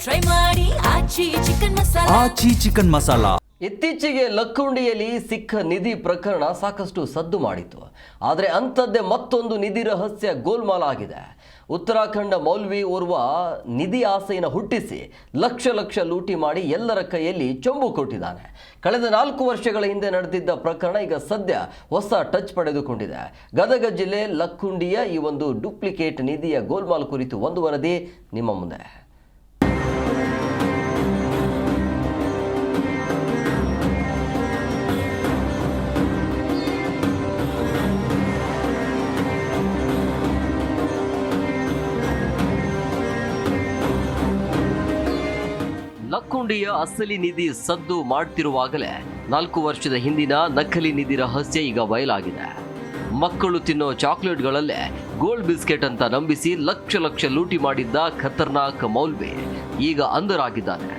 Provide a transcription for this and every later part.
Try ಮಾಡಿ ಆಚಿ chicken masala. ಇತ್ತೀಚೆಗೆ ಲಕ್ಕುಂಡಿಯಲ್ಲಿ ಸಿಕ್ಕ ನಿಧಿ ಪ್ರಕರಣ ಸಾಕಷ್ಟು ಸದ್ದು ಮಾಡಿತು. ಆದರೆ ಅಂಥದ್ದೇ ಮತ್ತೊಂದು ನಿಧಿ ರಹಸ್ಯ ಗೋಲ್ಮಾಲ್ ಆಗಿದೆ. ಉತ್ತರಾಖಂಡ ಮೌಲ್ವಿ ಓರ್ವ ನಿಧಿ ಆಸೆಯನ್ನು ಹುಟ್ಟಿಸಿ ಲಕ್ಷ ಲೂಟಿ ಮಾಡಿ ಎಲ್ಲರ ಕೈಯಲ್ಲಿ ಚೊಂಬು ಕೊಟ್ಟಿದ್ದಾನೆ. ಕಳೆದ 4 ವರ್ಷಗಳ ಹಿಂದೆ ನಡೆದಿದ್ದ ಪ್ರಕರಣ ಈಗ ಸದ್ಯ ಹೊಸ ಟಚ್ ಪಡೆದುಕೊಂಡಿದೆ. ಗದಗ ಜಿಲ್ಲೆ ಲಕ್ಕುಂಡಿಯ ಈ ಒಂದು ಡೂಪ್ಲಿಕೇಟ್ ನಿಧಿಯ ಗೋಲ್ಮಾಲ್ ಕುರಿತು ಒಂದು ವರದಿ ನಿಮ್ಮ ಮುಂದೆ. ಲಕ್ಕುಂಡಿಯ ಅಸಲಿ ನಿಧಿ ಸದ್ದು ಮಾಡ್ತಿರುವಾಗಲೇ 4 ವರ್ಷದ ಹಿಂದಿನ ನಕಲಿ ನಿಧಿ ರಹಸ್ಯ ಈಗ ಬಯಲಾಗಿದೆ. ಮಕ್ಕಳು ತಿನ್ನೋ ಚಾಕ್ಲೇಟ್ಗಳಲ್ಲೇ ಗೋಲ್ಡ್ ಬಿಸ್ಕೆಟ್ ಅಂತ ನಂಬಿಸಿ ಲಕ್ಷ ಲೂಟಿ ಮಾಡಿದ್ದ ಖತರ್ನಾಕ್ ಮೌಲ್ವಿ ಈಗ ಅಂಧರಾಗಿದ್ದಾನೆ.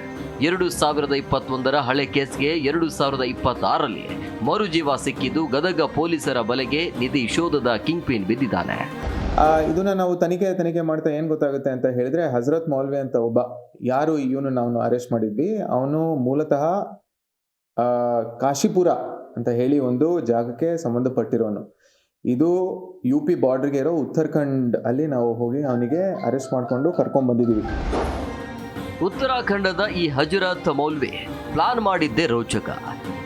2021ರ ಹಳೆ ಕೇಸ್ಗೆ 2026ರಲ್ಲಿ ಮರುಜೀವ ಸಿಕ್ಕಿದ್ದು ಗದಗ ಪೊಲೀಸರ ಬಲೆಗೆ ನಿಧಿ ಶೋಧದ ಕಿಂಗ್ ಪಿನ್ ಬಿದ್ದಿದ್ದಾನೆ. ಇದನ್ನ ನಾವು ತನಿಖೆ ಮಾಡ್ತಾ ಏನು ಗೊತ್ತಾಗುತ್ತೆ ಅಂತ ಹೇಳಿದ್ರೆ, ಹಜರತ್ ಮೌಲ್ವಿ ಅಂತ ಒಬ್ಬ ಯಾರು ಇವನು ನಾವು ಅರೆಸ್ಟ್ ಮಾಡಿದ್ವಿ, ಅವನು ಮೂಲತಃ ಕಾಶಿಪುರ ಅಂತ ಹೇಳಿ ಒಂದು ಜಾಗಕ್ಕೆ ಸಂಬಂಧಪಟ್ಟಿರೋನು. ಇದು UP ಬಾರ್ಡರ್ಗೆ ಇರೋ ಉತ್ತರಾಖಂಡ್ ಅಲ್ಲಿ ನಾವು ಹೋಗಿ ಅವನಿಗೆ ಅರೆಸ್ಟ್ ಮಾಡಿಕೊಂಡು ಕರ್ಕೊಂಡ್ ಬಂದಿದ್ದೀವಿ. ಉತ್ತರಾಖಂಡದ ಈ ಹಜರತ್ ಮೌಲ್ವಿ ಪ್ಲಾನ್ ಮಾಡಿದ್ದೇ ರೋಚಕ.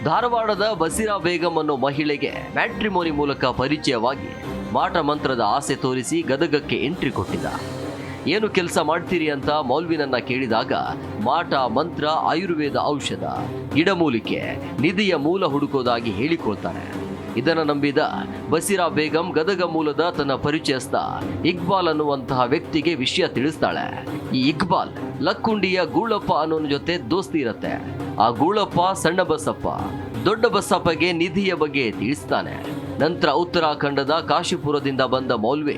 ಧಾರವಾಡದ ಬಸೀರಾ ಬೇಗಂ ಅನ್ನೋ ಮಹಿಳೆಗೆ ಮ್ಯಾಟ್ರಿಮೋನಿ ಮೂಲಕ ಪರಿಚಯವಾಗಿ ಮಾಟ ಮಂತ್ರದ ಆಸೆ ತೋರಿಸಿ ಗದಗಕ್ಕೆ ಎಂಟ್ರಿ ಕೊಟ್ಟಿದ್ದ. ಏನು ಕೆಲಸ ಮಾಡ್ತೀರಿ ಅಂತ ಮೌಲ್ವಿನನ್ನ ಕೇಳಿದಾಗ ಮಾಟ ಮಂತ್ರ, ಆಯುರ್ವೇದ ಔಷಧ, ಗಿಡಮೂಲಿಕೆ, ನಿಧಿಯ ಮೂಲ ಹುಡುಕೋದಾಗಿ ಹೇಳಿಕೊಳ್ತಾನೆ. ಇದನ್ನು ನಂಬಿದ ಬಸೀರಾ ಬೇಗಂ ಗದಗ ಮೂಲದ ತನ್ನ ಪರಿಚಯಸ್ಥ ಇಕ್ಬಾಲ್ ಅನ್ನುವಂತಹ ವ್ಯಕ್ತಿಗೆ ವಿಷಯ ತಿಳಿಸ್ತಾಳೆ. ಈ ಇಕ್ಬಾಲ್ ಲಕ್ಕುಂಡಿಯ ಗೂಳಪ್ಪ ಅನ್ನೋನ ಜೊತೆ ದೋಸ್ತಿ ಇರತ್ತೆ. ಆ ಗೂಳಪ್ಪ ಸಣ್ಣ ಬಸಪ್ಪ ದೊಡ್ಡ ಬಸಪ್ಪಗೆ ನಿಧಿಯ ಬಗ್ಗೆ ತಿಳಿಸ್ತಾನೆ. ನಂತರ ಉತ್ತರಾಖಂಡದ ಕಾಶಿಪುರದಿಂದ ಬಂದ ಮೌಲ್ವಿ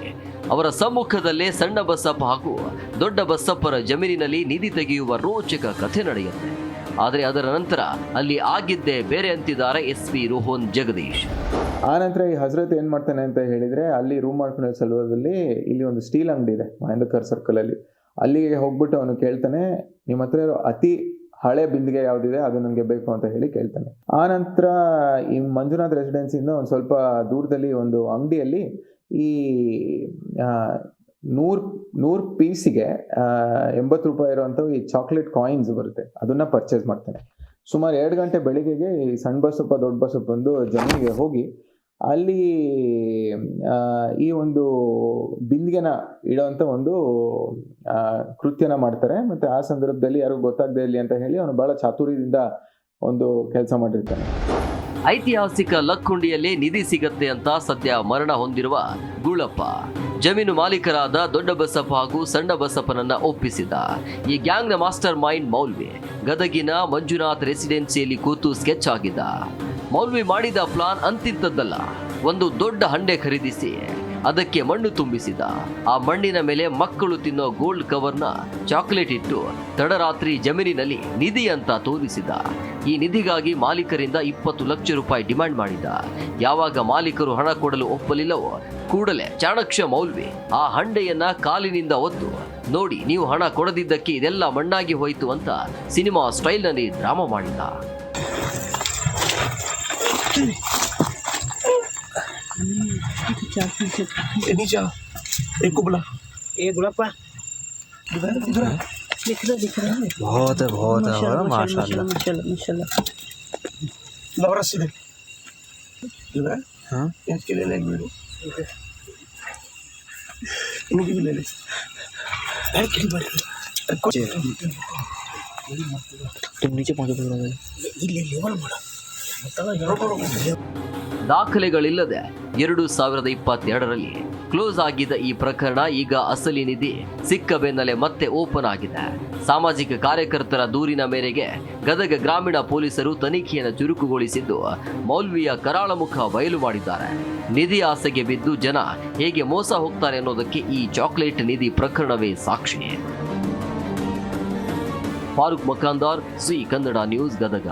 ಅವರ ಸಮ್ಮುಖದಲ್ಲೇ ಸಣ್ಣ ಬಸಪ್ಪ ಹಾಗೂ ದೊಡ್ಡ ಬಸಪ್ಪರ ಜಮೀನಿನಲ್ಲಿ ನಿಧಿ ತೆಗೆಯುವ ರೋಚಕ ಕಥೆ ನಡೆಯುತ್ತೆ. ಆದರೆ ಅದರ ನಂತರ ಅಲ್ಲಿ ಆಗಿದ್ದೇ ಬೇರೆ ಅಂತಿದ್ದಾರೆ SP ರೋಹನ್ ಜಗದೀಶ್. ಆ ನಂತರ ಈ ಹಜರತ್ ಏನ್ ಮಾಡ್ತಾನೆ ಅಂತ ಹೇಳಿದ್ರೆ, ಅಲ್ಲಿ ರೂಮ್ ಮಾಡ್ಕೊಂಡ ಸಲುವದಲ್ಲಿ ಇಲ್ಲಿ ಒಂದು ಸ್ಟೀಲ್ ಅಂಗಡಿ ಇದೆ ಮಹೇಂದ್ರಕರ್ ಸರ್ಕಲ್ ಅಲ್ಲಿ. ಅಲ್ಲಿಗೆ ಹೋಗ್ಬಿಟ್ಟು ಅವನು ಕೇಳ್ತಾನೆ, ನಿಮ್ಮ ಹತ್ರ ಇರೋ ಅತಿ ಹಳೆ ಬಿಂದಿಗೆ ಯಾವ್ದಿದೆ ಅದು ನನಗೆ ಬೇಕು ಅಂತ ಹೇಳಿ ಕೇಳ್ತಾನೆ. ಆ ನಂತರ ಈ ಮಂಜುನಾಥ್ ರೆಸಿಡೆನ್ಸಿಯಿಂದ ಒಂದು ಸ್ವಲ್ಪ ದೂರದಲ್ಲಿ ಒಂದು ಅಂಗಡಿಯಲ್ಲಿ ಈ 100 ಪೀಸಿಗೆ 80 ರೂಪಾಯಿ ಇರುವಂಥ ಈ ಚಾಕ್ಲೇಟ್ ಕಾಯಿನ್ಸ್ ಬರುತ್ತೆ, ಅದನ್ನ ಪರ್ಚೇಸ್ ಮಾಡ್ತಾನೆ. ಸುಮಾರು 2 ಗಂಟೆ ಬೆಳಿಗ್ಗೆಗೆ ಈ ಸಣ್ಣ ಬಸಪ್ಪ ದೊಡ್ಡ ಬಸಪ್ಪ ಬಂದು ಜಮೀನಿಗೆ ಹೋಗಿ ಅಲ್ಲಿ ಈ ಒಂದು ಬಿಂದಿಗೆನ ಇಡೋವಂಥ ಒಂದು ಕೃತ್ಯನ ಮಾಡ್ತಾರೆ. ಮತ್ತೆ ಆ ಸಂದರ್ಭದಲ್ಲಿ ಯಾರು ಗೊತ್ತಾಗದೆ ಇರಲಿ ಅಂತ ಹೇಳಿ ಅವನು ಬಹಳ ಚಾತುರ್ಯದಿಂದ ಒಂದು ಕೆಲಸ ಮಾಡಿರ್ತಾನೆ. ಐತಿಹಾಸಿಕ ಲಕ್ಕುಂಡಿಯಲ್ಲಿ ನಿಧಿ ಸಿಗತ್ತೆ ಅಂತ ಸದ್ಯ ಮರಣ ಹೊಂದಿರುವ ಗೂಳಪ್ಪ ಜಮೀನು ಮಾಲೀಕರಾದ ದೊಡ್ಡ ಬಸಪ್ಪ ಹಾಗೂ ಸಣ್ಣ ಬಸಪ್ಪನನ್ನ ಒಪ್ಪಿಸಿದ. ಈ ಗ್ಯಾಂಗ್ನ ಮಾಸ್ಟರ್ ಮೈಂಡ್ ಮೌಲ್ವಿ ಗದಗಿನ ಮಂಜುನಾಥ್ ರೆಸಿಡೆನ್ಸಿಯಲ್ಲಿ ಕೂತು ಸ್ಕೆಚ್ ಆಗಿದ್ದ. ಮೌಲ್ವಿ ಮಾಡಿದ ಪ್ಲಾನ್ ಅಂತಿಂತದ್ದಲ್ಲ. ಒಂದು ದೊಡ್ಡ ಹಂಡೆ ಖರೀದಿಸಿ ಅದಕ್ಕೆ ಮಣ್ಣು ತುಂಬಿಸಿದ. ಆ ಮಣ್ಣಿನ ಮೇಲೆ ಮಕ್ಕಳು ತಿನ್ನೋ ಗೋಲ್ಡ್ ಕವರ್ನ ಚಾಕ್ಲೇಟ್ ಇಟ್ಟು ತಡರಾತ್ರಿ ಜಮೀನಿನಲ್ಲಿ ನಿಧಿ ಅಂತ ತೋರಿಸಿದ. ಈ ನಿಧಿಗಾಗಿ ಮಾಲೀಕರಿಂದ 20 ಲಕ್ಷ ರೂಪಾಯಿ ಡಿಮ್ಯಾಂಡ್ ಮಾಡಿದ. ಯಾವಾಗ ಮಾಲೀಕರು ಹಣ ಕೊಡಲು ಒಪ್ಪಲಿಲ್ಲವೋ ಕೂಡಲೇ ಚಾಣಕ್ಯ ಮೌಲ್ವಿ ಆ ಹಂಡೆಯನ್ನ ಕಾಲಿನಿಂದ ಒದ್ದು, ನೋಡಿ ನೀವು ಹಣ ಕೊಡದಿದ್ದಕ್ಕೆ ಇದೆಲ್ಲ ಮಣ್ಣಾಗಿ ಹೋಯಿತು ಅಂತ ಸಿನಿಮಾ ಸ್ಟೈಲ್ನಲ್ಲಿ ಡ್ರಾಮಾ ಮಾಡಿದ. बहुत है माशाल्लाह हाँ इसके ले ले इनकी भी ले ले तुम नीचे पहुंचो ದಾಖಲೆಗಳಿಲ್ಲದೆ 2022ರಲ್ಲಿ ಕ್ಲೋಸ್ ಆಗಿದ್ದ ಈ ಪ್ರಕರಣ ಈಗ ಅಸಲಿ ನಿಧಿ ಸಿಕ್ಕ ಬೆನ್ನಲ್ಲೇ ಮತ್ತೆ ಓಪನ್ ಆಗಿದೆ. ಸಾಮಾಜಿಕ ಕಾರ್ಯಕರ್ತರ ದೂರಿನ ಮೇರೆಗೆ ಗದಗ ಗ್ರಾಮೀಣ ಪೊಲೀಸರು ತನಿಖೆಯನ್ನು ಚುರುಕುಗೊಳಿಸಿದ್ದು ಮೌಲ್ವಿಯ ಕರಾಳ ಮುಖ ಬಯಲು ಮಾಡಿದ್ದಾರೆ. ನಿಧಿ ಆಸೆಗೆ ಬಿದ್ದು ಜನ ಹೇಗೆ ಮೋಸ ಹೋಗ್ತಾರೆ ಅನ್ನೋದಕ್ಕೆ ಈ ಚಾಕ್ಲೇಟ್ ನಿಧಿ ಪ್ರಕರಣವೇ ಸಾಕ್ಷಿ. Farooq Makandar, C Kannada news, Gadag.